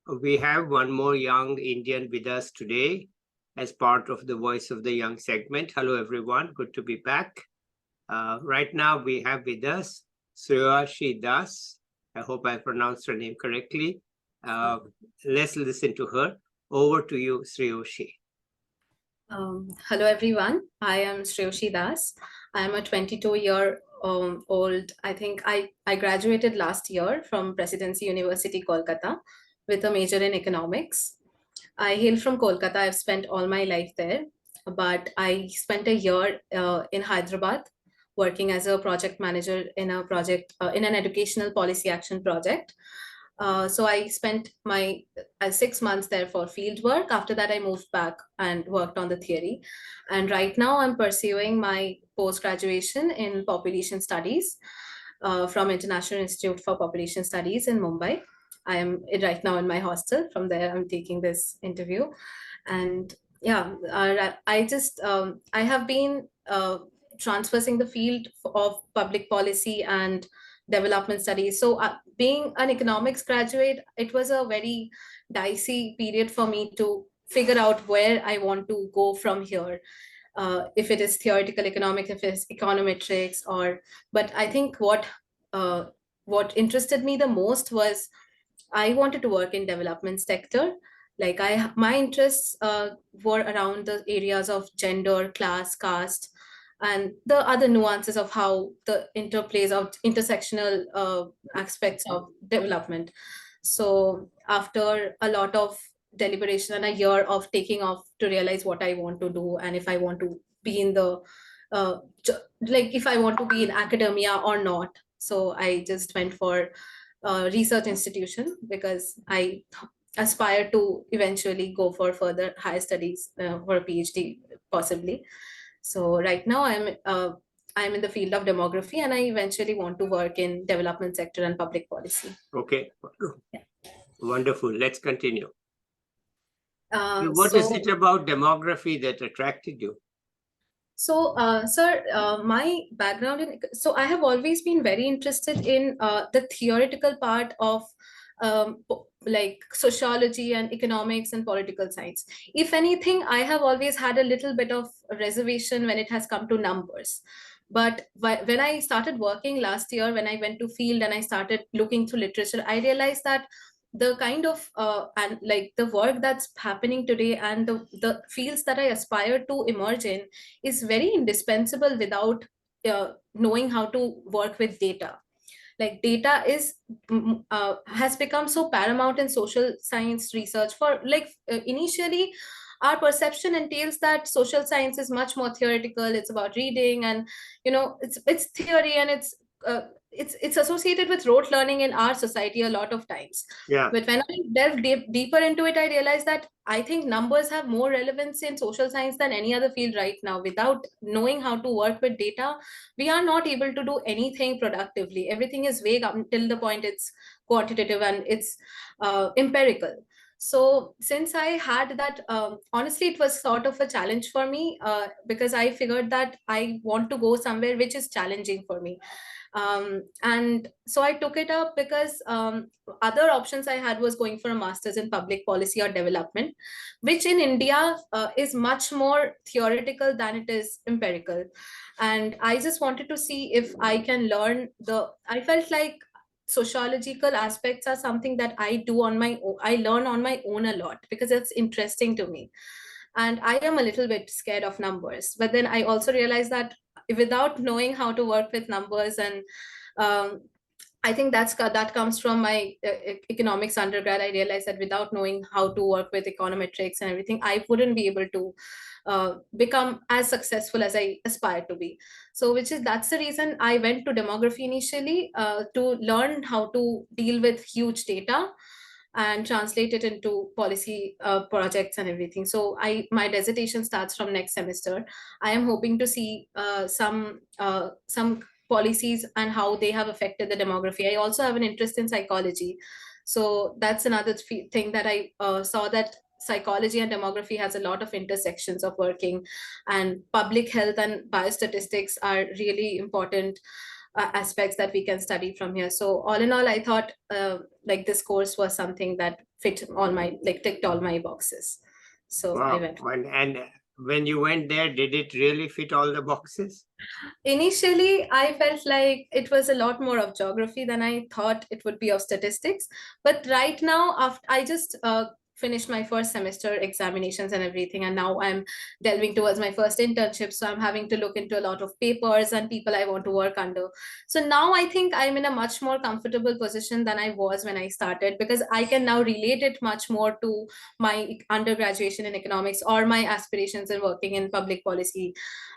we have one more young Indian with us today as part of the Voice of the Young segment. Hello, everyone. Good to be back. Right now, we have with us Sreoshi Das. I hope I pronounced her name correctly. Let's listen to her. Over to you, Sreoshi. Hello, everyone. I am Sreoshi Das. I am a 22-year-old. I think I graduated last year from Presidency University, Kolkata, with a major in economics. I hail from Kolkata. I've spent all my life there, but I spent a year in Hyderabad working as a project manager in a project in an educational policy action project. So I spent my 6 months there for field work. After that, I moved back and worked on the theory. And right now, I'm pursuing my post-graduation in population studies from International Institute for Population Studies in Mumbai. I am right now in my hostel. From there, I'm taking this interview. And yeah, I have been transversing the field of public policy and development studies. So being an economics graduate, it was a very dicey period for me to figure out where I want to go from here. If it is theoretical economics, if it's econometrics, but I think what interested me the most was I wanted to work in development sector. Like my interests were around the areas of gender, class, caste, and the other nuances of how the interplays of intersectional aspects of development. So after a lot of deliberation and a year of taking off to realize what I want to do and if I want to be in the if I want to be in academia or not. So I just went for a research institution because I aspire to eventually go for further higher studies for a PhD possibly. So right now I'm in the field of demography and I eventually want to work in development sector and public policy. Okay. Yeah. Wonderful. Let's continue. What is it about demography that attracted you? So, sir, my background so I have always been very interested in the theoretical part of like sociology and economics and political science. If anything, I have always had a little bit of reservation when it has come to numbers. But when I started working last year, when I went to field and I started looking through literature, I realized that the kind of and like the work that's happening today and the fields that I aspire to emerge in is very indispensable without knowing how to work with data. Like data is has become so paramount in social science research for initially our perception entails that social science is much more theoretical. It's about reading and it's theory and it's associated with rote learning in our society a lot of times. Yeah. But when I delve deeper into it, I realized that I think numbers have more relevance in social science than any other field right now. Without knowing how to work with data, we are not able to do anything productively. Everything is vague until the point it's quantitative and it's empirical. So since I had that, honestly, it was sort of a challenge for me because I figured that I want to go somewhere which is challenging for me. And so I took it up because other options I had was going for a master's in public policy or development, which in India is much more theoretical than it is empirical. And I just wanted to see if I can learn I felt like sociological aspects are something that I do on my own. I learn on my own a lot because it's interesting to me. And I am a little bit scared of numbers. But then I also realized that without knowing how to work with numbers and I think that comes from my economics undergrad. I realized that without knowing how to work with econometrics and everything, I wouldn't be able to become as successful as I aspire to be. So that's the reason I went to demography initially to learn how to deal with huge data and translate it into policy projects and everything. So my dissertation starts from next semester. I am hoping to see some policies and how they have affected the demography. I also have an interest in psychology. So that's another thing that I saw, that psychology and demography has a lot of intersections of working, and public health and biostatistics are really important. aspects that we can study from here. So all in all, I thought like this course was something that fit all my, like ticked all my boxes. So I Wow. went. And when you went there, did it really fit all the boxes? Initially, I felt like it was a lot more of geography than I thought it would be of statistics. But right now, after I just finished my first semester examinations and everything, and now I'm delving towards my first internship. So I'm having to look into a lot of papers and people I want to work under. So now I think I'm in a much more comfortable position than I was when I started, because I can now relate it much more to my undergraduation in economics or my aspirations in working in public policy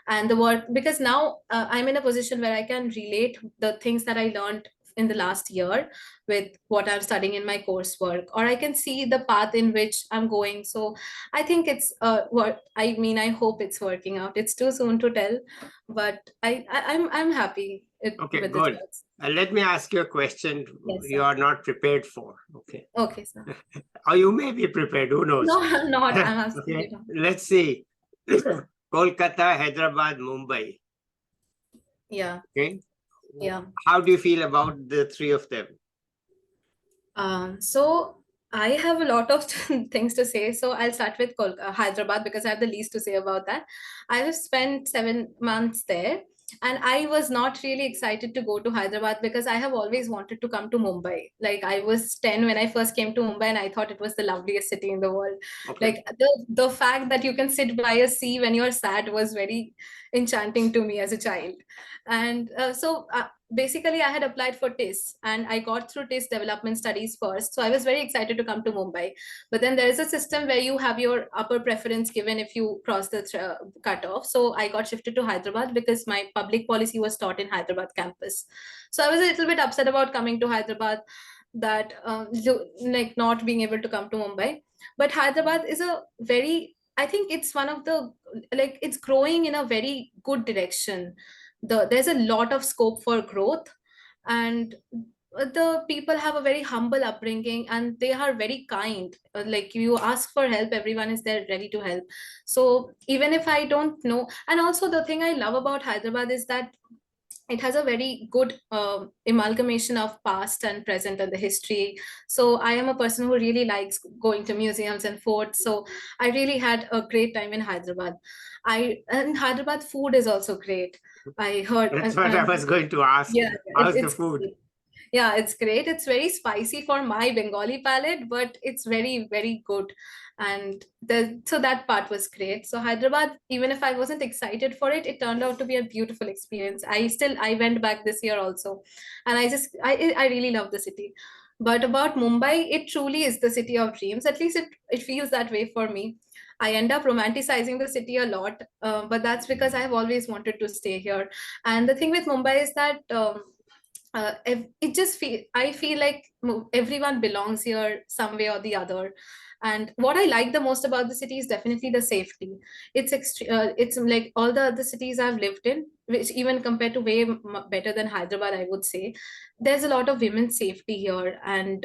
and the work, because now I'm in a position where I can relate the things that I learned in the last year with what I'm studying in my coursework, or I can see the path in which I'm going. So I think it's what I mean, I hope it's working out. It's too soon to tell, but I'm happy Okay, with the good. choice. Let me ask you a question Yes, you sir. are not prepared for. Okay. Okay, sir. Or you may be prepared, who knows? No, I'm not. I'm absolutely Okay, not. let's see. Kolkata, Hyderabad, Mumbai. Yeah, Okay. yeah. How do you feel about the three of them? So I have a lot of things to say. So I'll start with Hyderabad, because I have the least to say about that. I have spent 7 months there, and I was not really excited to go to Hyderabad because I have always wanted to come to Mumbai. Like I was 10 when I first came to Mumbai, and I thought it was the loveliest city in the world. Okay. Like the fact that you can sit by a sea when you're sad was very enchanting to me as a child. And basically I had applied for TIS and I got through TIS development studies first. So I was very excited to come to Mumbai. But then there is a system where you have your upper preference given if you cross the cutoff. So I got shifted to Hyderabad because my public policy was taught in Hyderabad campus. So I was a little bit upset about coming to Hyderabad, that like not being able to come to Mumbai. But Hyderabad is a very, I think it's one of the, like it's growing in a very good direction. There's a lot of scope for growth, and the people have a very humble upbringing and they are very kind. Like you ask for help, everyone is there ready to help. So even if I don't know, and also the thing I love about Hyderabad is that it has a very good amalgamation of past and present and the history. So I am a person who really likes going to museums and forts. So I really had a great time in Hyderabad. And Hyderabad food is also great. I heard, That's what I was going to ask. yeah, How's the it's food? yeah, it's great. It's very spicy for my Bengali palate, but it's very, very good. And so that part was great. So Hyderabad, even if I wasn't excited for it, it turned out to be a beautiful experience. I went back this year also, and I really love the city. But about Mumbai, it truly is the city of dreams. At least it feels that way for me. I end up romanticizing the city a lot, but that's because I have always wanted to stay here. And the thing with Mumbai is that it just feel I feel like everyone belongs here some way or the other. And what I like the most about the city is definitely the safety. It's like all the other cities I've lived in, which even compared to way better than Hyderabad, I would say there's a lot of women's safety here. And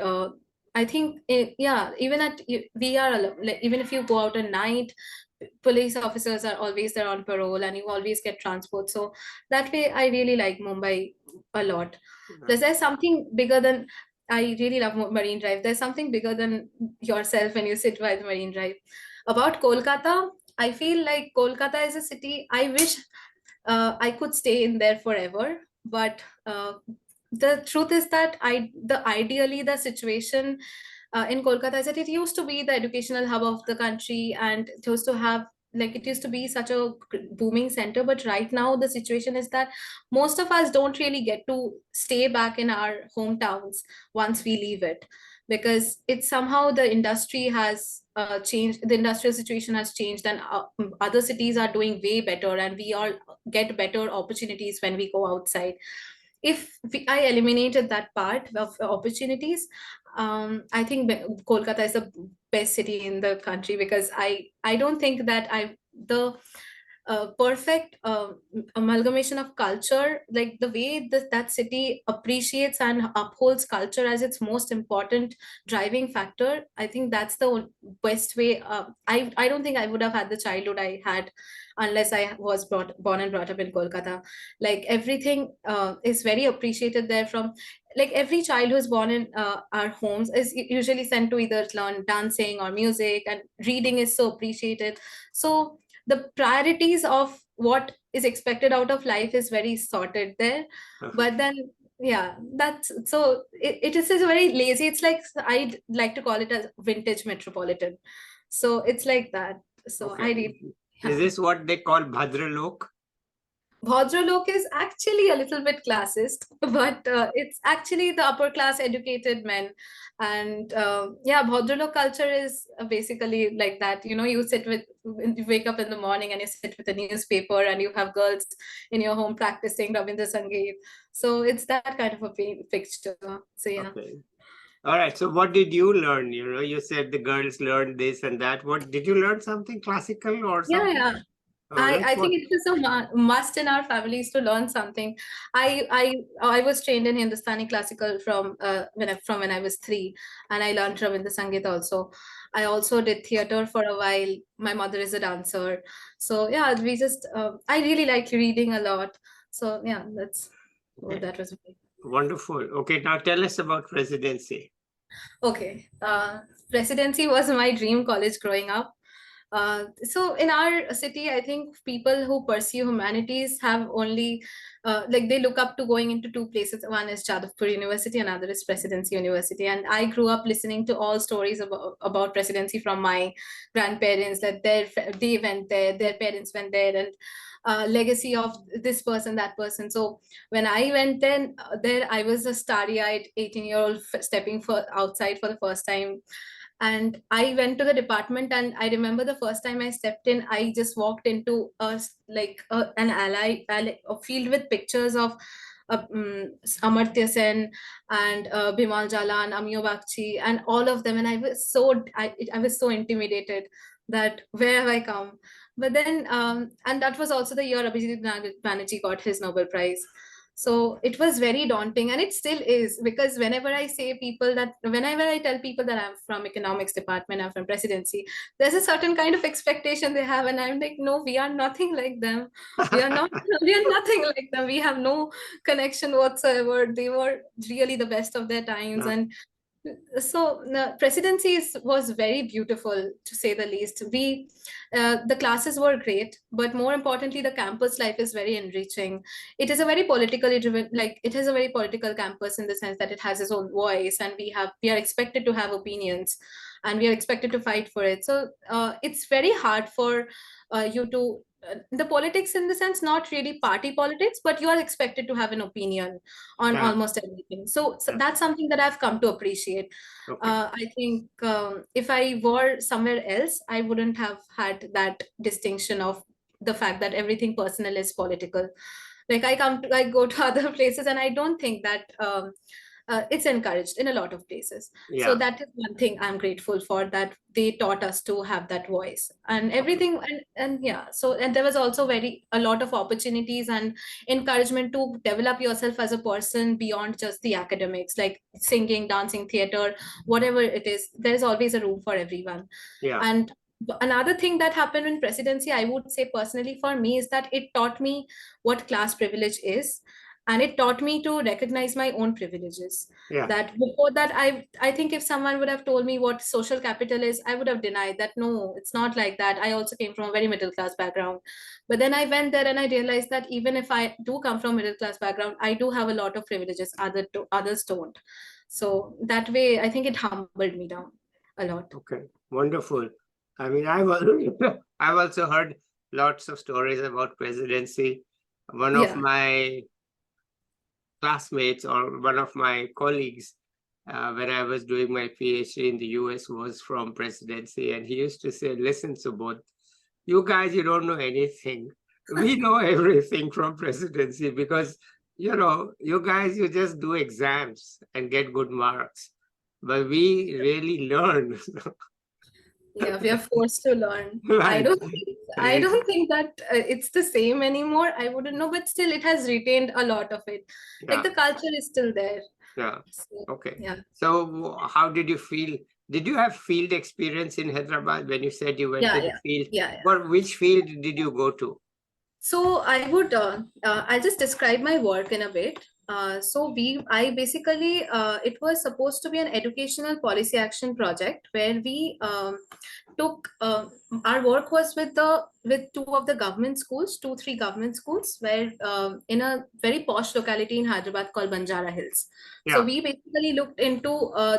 I think yeah, even at we are like, even if you go out at night, police officers are always there on parole and you always get transport. So that way I really like Mumbai a lot. Plus there's something bigger than, I really love Marine Drive. There's something bigger than yourself when you sit by the Marine Drive. About Kolkata, I feel like Kolkata is a city I wish I could stay in there forever. But the truth is that ideally the situation in Kolkata is that it used to be the educational hub of the country, and it used to have, like it used to be such a booming center. But right now the situation is that most of us don't really get to stay back in our hometowns once we leave it, because it's somehow the industry has changed, the industrial situation has changed, and other cities are doing way better and we all get better opportunities when we go outside. If I eliminated that part of opportunities, I think Kolkata is the best city in the country, because I don't think that the perfect amalgamation of culture, like the way that city appreciates and upholds culture as its most important driving factor. I think that's the best way. I don't think I would have had the childhood I had unless I was born and brought up in Kolkata. Like everything is very appreciated there. From like every child who's born in our homes is usually sent to either learn dancing or music, and reading is so appreciated. So the priorities of what is expected out of life is very sorted there. But then yeah, that's so it is a very lazy, it's like I'd like to call it a vintage metropolitan. So it's like that. So I Okay. read. Is Yeah. this what they call Bhadralok? Bhadralok is actually a little bit classist, but it's actually the upper class educated men. And yeah, Bhadralok culture is basically like that. You know, you sit with, you wake up in the morning and you sit with a newspaper and you have girls in your home practicing Rabindra Sangeet. So it's that kind of a picture. So yeah. Okay. All right. So what did you learn? You know, you said the girls learned this and that. What did you learn something classical or Yeah, something? yeah. Oh, that's I what. think it is a must in our families to learn something. I was trained in Hindustani classical from when I was 3, and I learned Rabindra Sangeet also. I also did theater for a while. My mother is a dancer, so yeah, we just I really like reading a lot. So yeah, that's Okay. that was Wonderful. Okay. Now tell us about presidency. okay. Presidency was my dream college growing up. So in our city, I think people who pursue humanities have only like they look up to going into two places. One is Jadavpur University, another is Presidency University. And I grew up listening to all stories about presidency from my grandparents, that they went there, their parents went there, and legacy of this person, that person. So when I went there, I was a starry-eyed 18-year-old stepping outside for the first time. And I went to the department, and I remember the first time I stepped in, I just walked into an a field with pictures of Amartya Sen and Bimal Jalan, Amyo Bakchi, and all of them. And I was so intimidated that where have I come? But then, and that was also the year Abhijit Banerjee got his Nobel Prize. So it was very daunting, and it still is, because whenever I tell people that I'm from economics department, I'm from presidency, there's a certain kind of expectation they have, and I'm like, no, we are nothing like them. We are not. We are nothing like them. We have no connection whatsoever. They were really the best of their times, No. and so the presidency was very beautiful, to say the least. The classes were great, but more importantly, the campus life is very enriching. It is a very politically driven, like it is a very political campus in the sense that it has its own voice, and we are expected to have opinions, and we are expected to fight for it. So it's very hard for you to the politics, in the sense, not really party politics, but you are expected to have an opinion on Yeah. almost everything. So Yeah. that's something that I've come to appreciate. Okay. I think if I were somewhere else, I wouldn't have had that distinction of the fact that everything personal is political. Like I go to other places, and I don't think that it's encouraged in a lot of places. So Yeah. that is one thing I'm grateful for, that they taught us to have that voice and Okay. everything. And yeah, so and there was also a lot of opportunities and encouragement to develop yourself as a person beyond just the academics, like singing, dancing, theater, whatever it is. There's always a room for everyone. Yeah. And another thing that happened in presidency, I would say personally for me, is that it taught me what class privilege is, and it taught me to recognize my own privileges. Yeah. That before that, I think if someone would have told me what social capital is, I would have denied that. No, it's not like that. I also came from a very middle class background. But then I went there and I realized that even if I do come from middle class background, I do have a lot of privileges others don't. So that way, I think it humbled me down a lot. Okay. Wonderful. I mean, I've also heard lots of stories about presidency. One of Yeah. my classmates or one of my colleagues, when I was doing my PhD in the US, was from presidency, and he used to say, "Listen, Subodh, you guys, you don't know anything. We know everything from presidency because you guys, you just do exams and get good marks, but we really learn." Yeah, we are forced to learn. I Right. don't think, I It- don't think that it's the same anymore. I wouldn't know, but still it has retained a lot of it. Like Yeah, the culture is still there. yeah. So, Okay. yeah. So how did you feel? Did you have field experience in Hyderabad when you said you went Yeah, to the yeah, field? yeah, yeah. Or which field did you go to? So I'll just describe my work in a bit. I basically, it was supposed to be an educational policy action project where we took, our work was with two of the government schools, three government schools, where in a very posh locality in Hyderabad called Banjara Hills. So Yeah. we basically looked into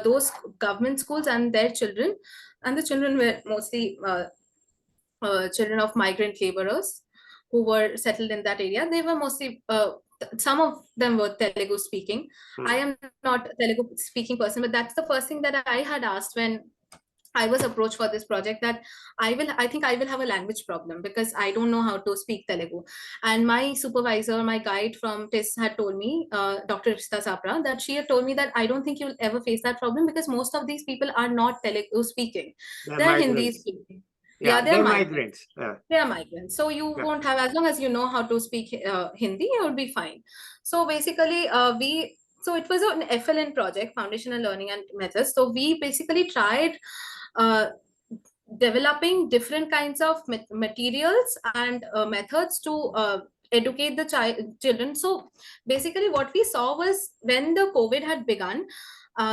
those government schools and their children, and the children were mostly children of migrant laborers who were settled in that area. They were mostly, some of them were Telugu speaking. I Hmm. am not a Telugu speaking person, but that's the first thing that I had asked when I was approached for this project, that I think I will have a language problem because I don't know how to speak Telugu. And my supervisor, my guide from TIS had told me, Dr. Rishita Sapra, that she had told me that I don't think you'll ever face that problem because most of these people are not Telugu speaking. They're They're Hindi migrants. speaking. Yeah, Yeah, they're they're migrants. migrants. Yeah. They are migrants. So you Yeah. won't have, as long as you know how to speak Hindi, you will be fine. So basically, so it was an FLN project, Foundational Learning and Methods. So we basically tried uh, developing different kinds of materials and methods to educate the children. So basically what we saw was when the COVID had begun,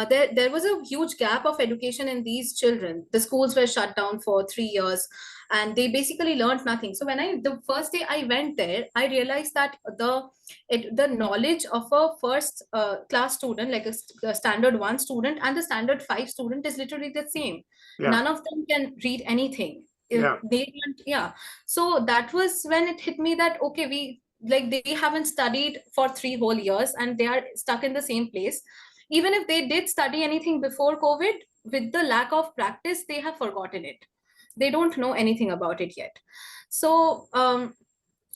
there was a huge gap of education in these children. The schools were shut down for 3 years and they basically learned nothing. So the first day I went there, I realized that the knowledge of a first class student, like a standard 1 student and the standard 5 student, is literally the same. Yeah. None of them can read anything. Yeah. They can't, yeah. So that was when it hit me that okay, they haven't studied for 3 whole years and they are stuck in the same place. Even if they did study anything before COVID, with the lack of practice they have forgotten it. They don't know anything about it yet. So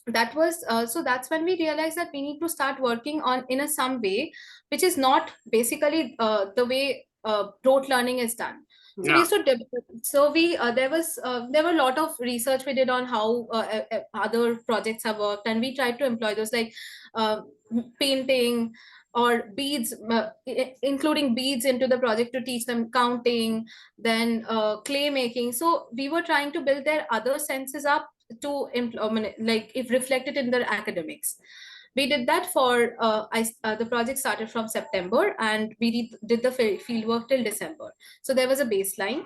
that's when we realized that we need to start working on in a some way which is not basically the way rote learning is done. So we Yeah. used to so we there were a lot of research we did on how other projects have worked, and we tried to employ those, like uh, painting or beads, including beads into the project to teach them counting, then clay making. So we were trying to build their other senses up to implement, like if reflected in their academics. We did that for the project started from September and we did the field work till December. So there was a baseline.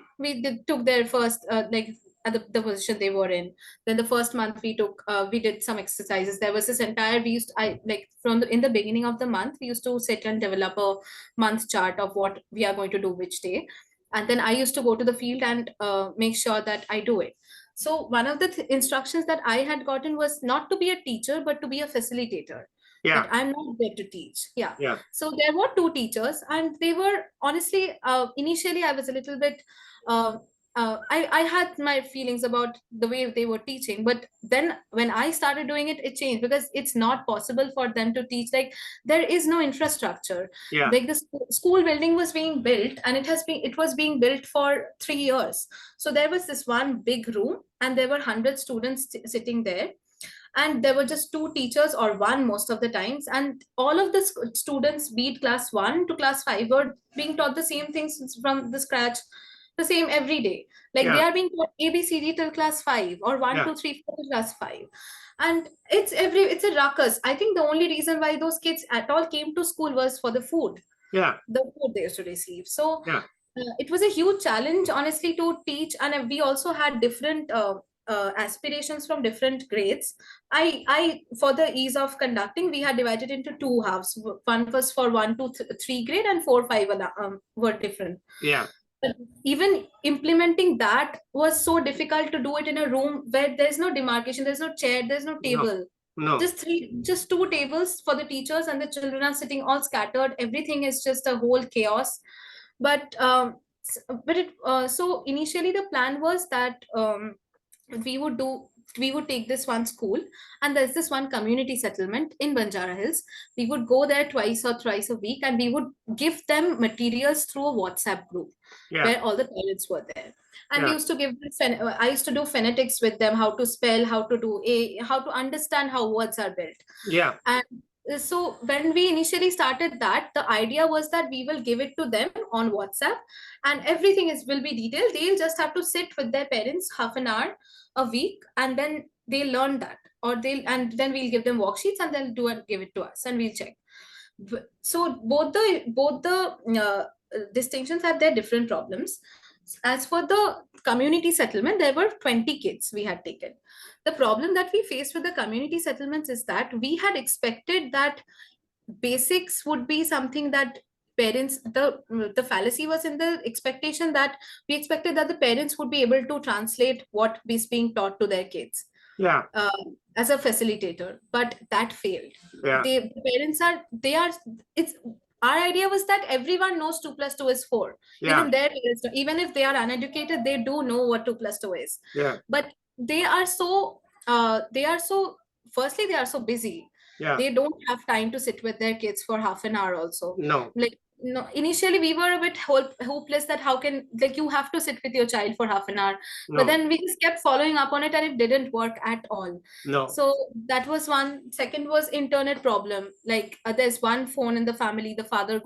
Took their first like at the position they were in. Then the first month we did some exercises. There was this entire, we used I like from in the beginning of the month we used to sit and develop a month chart of what we are going to do which day, and then I used to go to the field and make sure that I do it. So one of the instructions that I had gotten was not to be a teacher, but to be a facilitator. That Yeah. I'm not there to teach. Yeah. Yeah. So there were two teachers, and they were honestly, initially I was a little bit, uh, I had my feelings about the way they were teaching, but then when I started doing it, it changed because it's not possible for them to teach. Like there is no infrastructure. Yeah. Like the school building was being built, and it was being built for 3 years. So there was this one big room, and there were 100 students sitting there, and there were just two teachers or one most of the times, and all of the students, be it class 1 to class 5, were being taught the same things from the scratch, the same every day. Like they Yeah. are being taught ABCD till class 5 or one, Yeah. 2, 3, 4 till class 5. And it's a ruckus. I think the only reason why those kids at all came to school was for the food, Yeah. the food they used to receive. So Yeah. it was a huge challenge, honestly, to teach. And we also had different aspirations from different grades. For the ease of conducting, we had divided into two halves. One was for 1 to 3 grade, and 4, 5 were different. Yeah. But even implementing that was so difficult to do it in a room where there's no demarcation, there's no chair, there's no No. table. No. Just two tables for the teachers, and the children are sitting all scattered. Everything is just a whole chaos. But but it so initially the plan was that we would do we would take this one school, and there's this one community settlement in Banjara Hills. We would go there twice or thrice a week, and we would give them materials through a WhatsApp group where all the parents were there. And we used to give them, I used to do phonetics with them, how to spell, how to understand how words are built. Yeah. And so when we initially started that, the idea was that we will give it to them on WhatsApp, and everything will be detailed. They'll just have to sit with their parents half an hour a week, and then they'll learn that, and then we'll give them worksheets, and they'll give it to us, and we'll check. So both the distinctions have their different problems. As for the community settlement, there were 20 kids we had taken. The problem that we faced with the community settlements is that we had expected that basics would be something that parents, the fallacy was in the expectation that we expected that the parents would be able to translate what is being taught to their kids as a facilitator, but that failed. The parents it's our idea was that everyone knows 2 plus 2 is 4. Even their parents, even if they are uneducated, they do know what 2 plus 2 is. But they are so firstly, they are so busy. They don't have time to sit with their kids for half an hour also. No, initially we were a bit hopeless that how can, like, you have to sit with your child for half an hour. But then we just kept following up on it, and it didn't work at all. So that was one. Second was internet problem. Like, there's one phone in the family, the father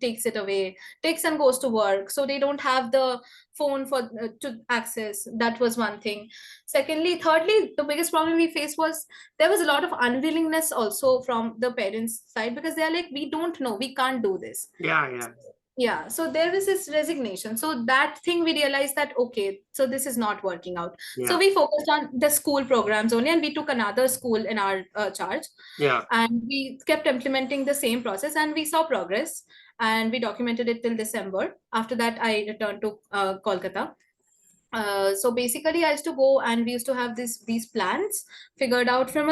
takes it away, takes and goes to work, so they don't have the phone for to access. That was one thing. Thirdly, the biggest problem we faced was there was a lot of unwillingness also from the parents' side, because they're like, we don't know, we can't do this. So there was this resignation. So that thing, we realized that, okay, so this is not working out. So we focused on the school programs only, and we took another school in our charge. And we kept implementing the same process, and we saw progress, and we documented it till December. After that, I returned to Kolkata. So basically, I used to go, and we used to have these plans figured out from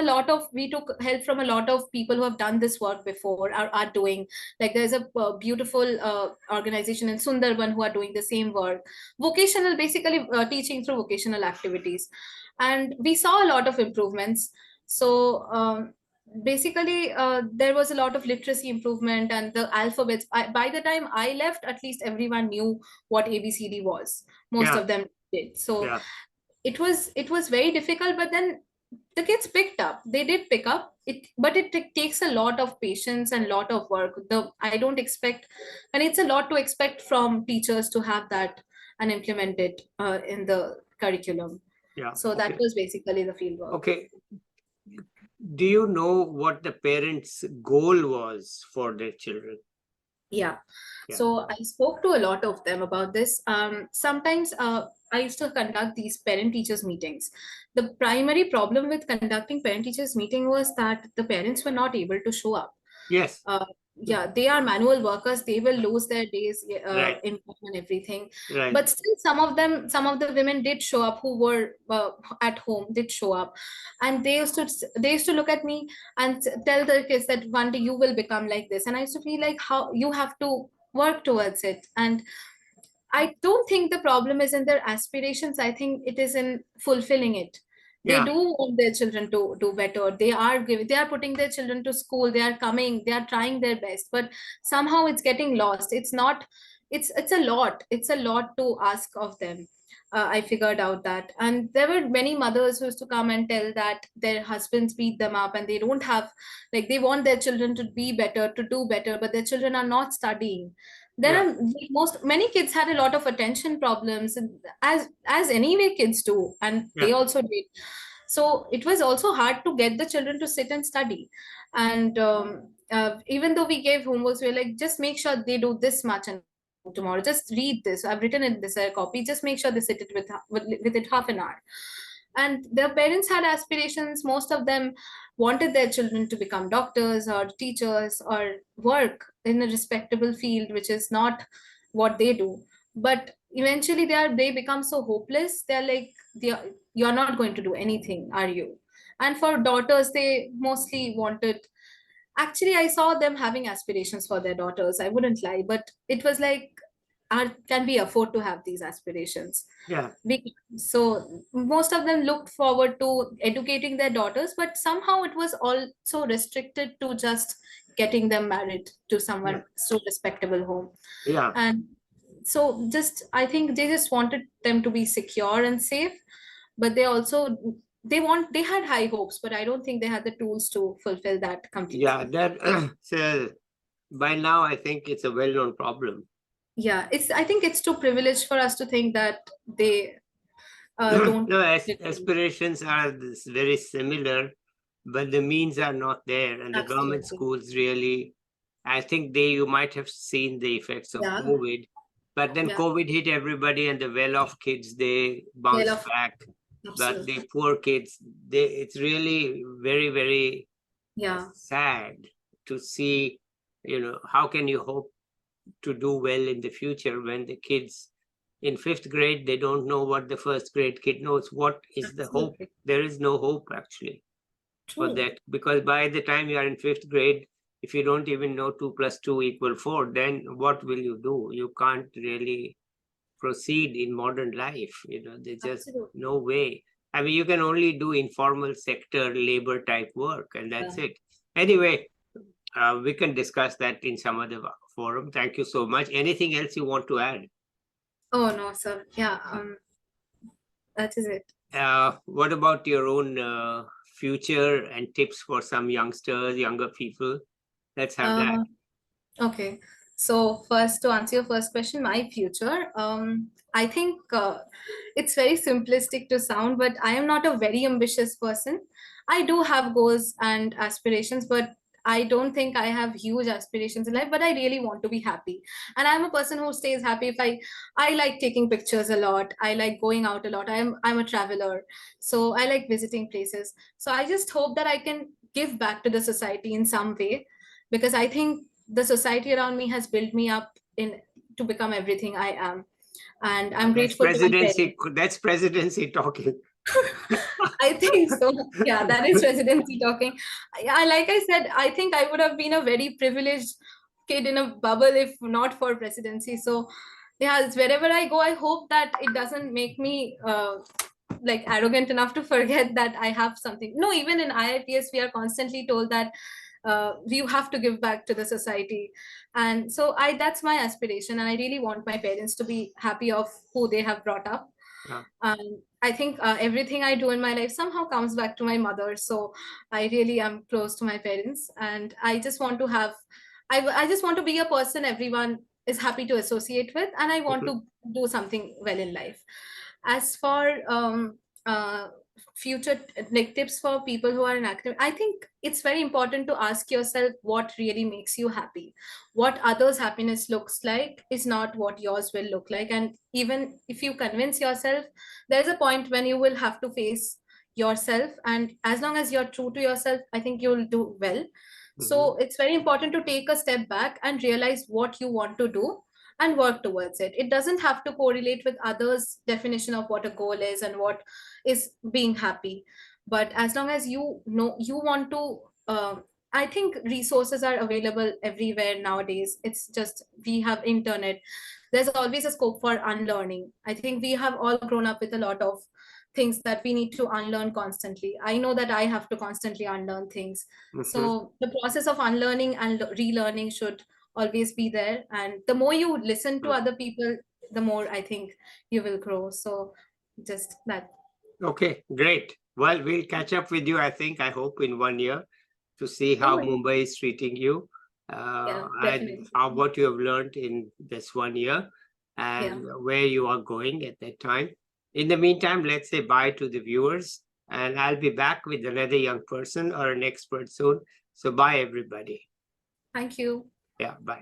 we took help from a lot of people who have done this work before, are doing. Like, there's a beautiful organization in Sundarban who are doing the same work. Vocational, basically teaching through vocational activities. And we saw a lot of improvements. So basically, there was a lot of literacy improvement, and the alphabets. By the time I left, at least everyone knew what ABCD was. Most of them did. So it was very difficult, but then the kids picked up. They did pick up it, but it takes a lot of patience and lot of work. I don't expect, and it's a lot to expect from teachers to have that and implement it in the curriculum. So that was basically the field work. Okay. Do you know what the parents' goal was for their children? So I spoke to a lot of them about this. Sometimes I used to conduct these parent-teachers meetings. The primary problem with conducting parent-teachers meeting was that the parents were not able to show up. They are manual workers. They will lose their days income and everything. But still, some of the women did show up who were at home, did show up, and they used to look at me and tell the kids that one day you will become like this. And I used to feel like, how you have to work towards it. And I don't think the problem is in their aspirations. I think it is in fulfilling it. They do want their children to do better. They are putting their children to school. They are trying their best, but somehow it's getting lost. It's a lot. It's a lot to ask of them. I figured out that. And there were many mothers who used to come and tell that their husbands beat them up, and they don't have, like, they want their children to be better, to do better, but their children are not studying. Many kids had a lot of attention problems, as anyway kids do, and they also did. So it was also hard to get the children to sit and study. And even though we gave homeworks, we were like, just make sure they do this much, and tomorrow just read this. I've written in this copy. Just make sure they sit it with it half an hour. And their parents had aspirations. Most of them wanted their children to become doctors or teachers or work in a respectable field, which is not what they do. But eventually they become so hopeless. They're like, you're not going to do anything, are you? And for daughters, they mostly wanted, actually, I saw them having aspirations for their daughters, I wouldn't lie, but it was like, can we afford to have these aspirations? Yeah. So most of them looked forward to educating their daughters, but somehow it was also restricted to just getting them married to Yeah. someone so respectable home. Yeah. And so just I think they just wanted them to be secure and safe, but they also they had high hopes, but I don't think they had the tools to fulfill that Yeah. completely. That so by now I think it's a well-known problem. Yeah, I think it's too privileged for us to think that they don't. No, aspirations are very similar, but the means are not there. And the government Absolutely. schools really, I think you might have seen the effects of Yeah, COVID, but then yeah. COVID hit everybody and the well-off kids, they Well, bounced back. But absolutely. the poor kids, it's really very, very Yeah, sad to see, how can you hope to do well in the future when the kids in fifth grade, they don't know what the first grade kid knows. What is the hope? absolutely. There is no hope actually for True. that, because by the time you are in fifth grade, if you don't even know 2 + 2 = 4, then what will you do? You can't really proceed in modern life. There's just Absolutely. no way. I mean, you can only do informal sector labor type work, and that's Yeah. it. Anyway, we can discuss that in some other forum. Thank you so much. Anything else you want to add? Oh no, sir. Yeah, that is it. What about your own future and tips for some youngsters, younger people? Let's have that. Uh, okay. So first, to answer your first question, my future, I think it's very simplistic to sound, but I am not a very ambitious person. I do have goals and aspirations, but I don't think I have huge aspirations in life, but I really want to be happy. And I'm a person who stays happy if I like taking pictures a lot. I like going out a lot. I'm a traveler. So I like visiting places. So I just hope that I can give back to the society in some way, because I think the society around me has built me up in to become everything I am. And I'm That's grateful to my parents. presidency. That's presidency talking. I think so. Yeah, that is residency talking. Like I said, I think I would have been a very privileged kid in a bubble if not for presidency. So, yeah, wherever I go, I hope that it doesn't make me like arrogant enough to forget that I have something. No, even in IIPS, we are constantly told that you have to give back to the society, and so I that's my aspiration, and I really want my parents to be happy of who they have brought up. Yeah. I think everything I do in my life somehow comes back to my mother. So I really am close to my parents, and I just want to have, I just want to be a person everyone is happy to associate with, and I want Mhm. to do something well in life. As for uh, future like tips for people who are in active, I think it's very important to ask yourself what really makes you happy. What others happiness looks like is not what yours will look like, and even if you convince yourself, there's a point when you will have to face yourself, and as long as you're true to yourself, I think you'll do well. Mhm. So it's very important to take a step back and realize what you want to do and work towards it. It doesn't have to correlate with others' definition of what a goal is and what is being happy. But as long as you know you want to, I think resources are available everywhere nowadays. It's just we have internet. There's always a scope for unlearning. I think we have all grown up with a lot of things that we need to unlearn constantly. I know that I have to constantly unlearn things. Mhm. So the process of unlearning and relearning should always be there. And the more you listen to other people, the more I think you will grow. So just that. Okay, great. Well, we'll catch up with you, I hope, in 1 year to see how Oh, Mumbai is treating you, yeah, and definitely. how what you have learned in this 1 year Yeah. and where you are going at that time. In the meantime, let's say bye to the viewers, and I'll be back with another young person or an expert soon. So bye, everybody. Thank you. Yeah, bye.